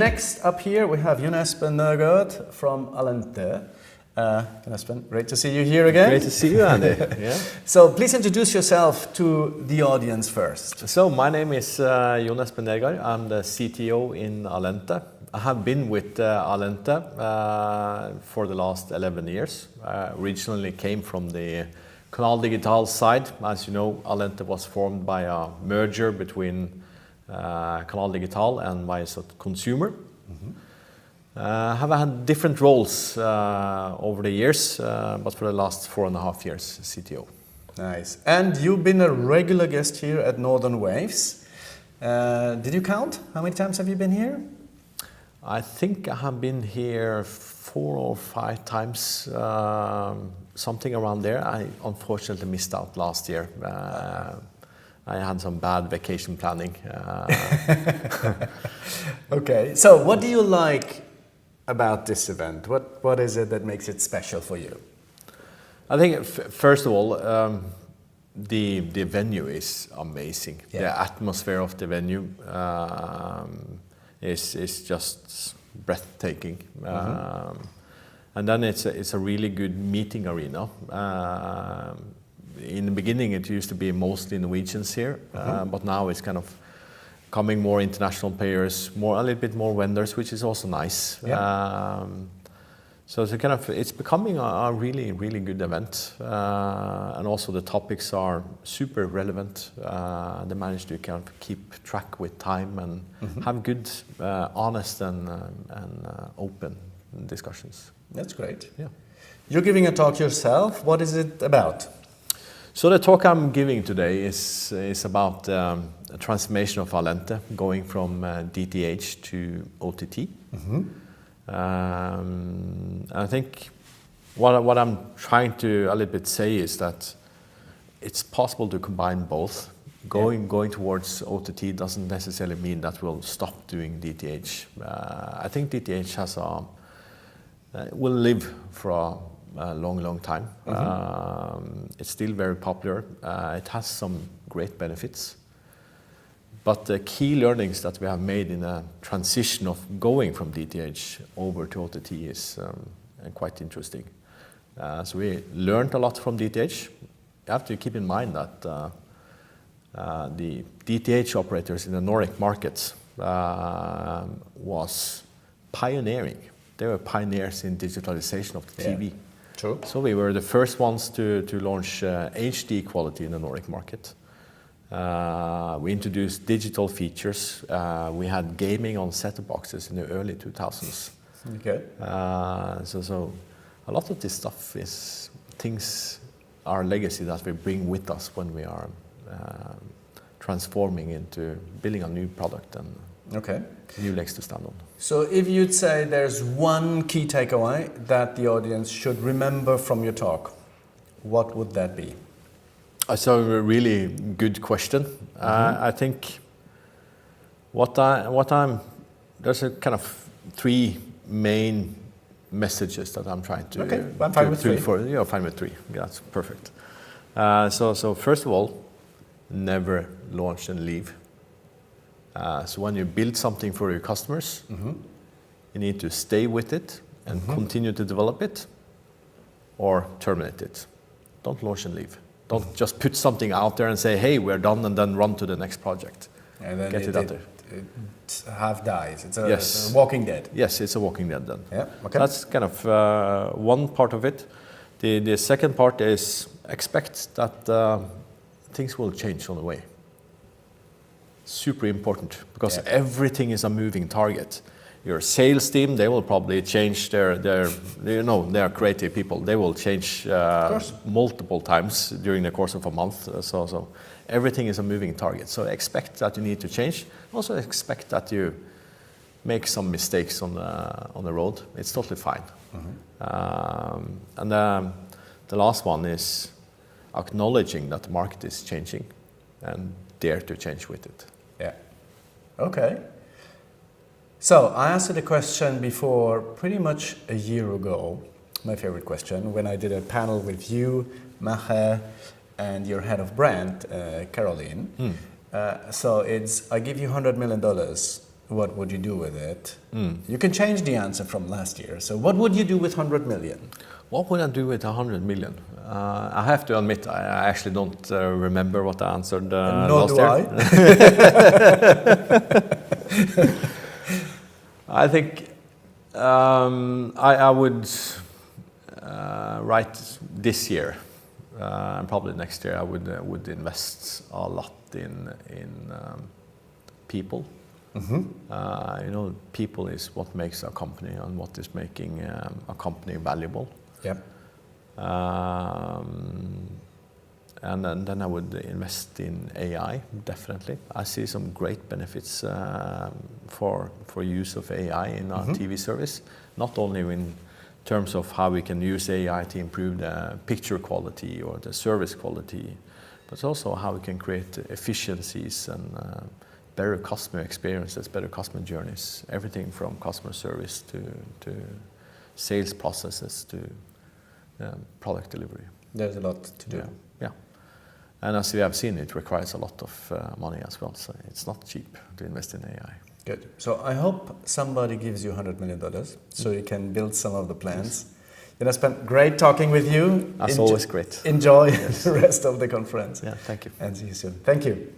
next up here we have Espen Nerga from Allente. Espen, great to see you here again. Great to see you, Andy. Yeah. So please introduce yourself to the audience first. So my name is Espen Nerga. I'm the CTO in Allente. I have been with Allente for the last 11 years. Originally came from the Canal Digital side. As you know, Allente was formed by a merger between Canal Digital and Viasat Consumer. Have had different roles over the years, but for the last 4.5 years, CTO. Nice. And you've been a regular guest here at Northern Waves. Did you count? How many times have you been here? I think I have been here 4 or 5 times, something around there. I unfortunately missed out last year. I had some bad vacation planning. Okay, so what do you like about this event? What is it that makes it special for you? I think first of all, the venue is amazing. Yeah. The atmosphere of the venue is just breathtaking. And then it's a really good meeting arena. In the beginning, it used to be mostly Norwegians here, but now it's kind of coming more international players, a little bit more vendors, which is also nice. Yeah. So it's becoming a really, really good event, and also the topics are super relevant. They manage to kind of keep track with time and have good, honest and open discussions. That's great. Yeah. You're giving a talk yourself. What is it about? So the talk I'm giving today is about a transformation of Allente, going from DTH to OTT. I think what I'm trying to a little bit say is that it's possible to combine both. Going towards OTT doesn't necessarily mean that we'll stop doing DTH. I think DTH will live for a long time. It's still very popular. It has some great benefits. But the key learnings that we have made in a transition of going from DTH over to OTT is quite interesting. So we learned a lot from DTH. You have to keep in mind that the DTH operators in the Nordic markets was pioneering. They were pioneers in digitalization of the TV. True. So we were the first ones to launch HD quality in the Nordic market. We introduced digital features. We had gaming on set-top boxes in the early 2000s. Okay. So a lot of this stuff are legacy that we bring with us when we are transforming into building a new product and new legs to stand on. So if you'd say there's one key takeaway that the audience should remember from your talk, what would that be? That's a really good question. I think there's a kind of 3 main messages that I'm trying to. Okay, I'm fine with 3. You're fine with 3. That's perfect. So first of all, never launch and leave. So when you build something for your customers, you need to stay with it and continue to develop it, or terminate it. Don't launch and leave. Don't just put something out there and say, hey, we're done, and then run to the next project. And then Get it out there. It half dies. It's a walking dead. Yes, it's a walking dead then. Yeah, okay. That's kind of one part of it. The second part is expect that things will change on the way. Super important, because everything is a moving target. Your sales team, they will probably change they are creative people. They will change multiple times during the course of a month. So everything is a moving target. So expect that you need to change. Also expect that you make some mistakes on the road. It's totally fine. And the last one is acknowledging that the market is changing and dare to change with it. Yeah. Okay. So I asked you the question before pretty much a year ago, my favorite question, when I did a panel with you, Mache, and your head of brand, Caroline. So it's, I give you $100 million what would you do with it? You can change the answer from last year. So what would you do with 100 million? What would I do with 100 million? I have to admit, I actually don't remember what I answered Nor last do year. I think I would write this year, and probably next year I would invest a lot in people. People is what makes a company and what is making a company valuable. Yep. And then I would invest in AI, definitely. I see some great benefits for use of AI in our TV service, not only in terms of how we can use AI to improve the picture quality or the service quality, but also how we can create efficiencies and better customer experiences, better customer journeys, everything from customer service to sales processes to product delivery. There's a lot to do. Yeah. And as we have seen, it requires a lot of money as well, so it's not cheap to invest in AI. Good. So I hope somebody gives you $100 million so you can build some of the plans. It's been great talking with you. That's always great. Enjoy the rest of the conference. Yeah, thank you. And see you soon. Thank you.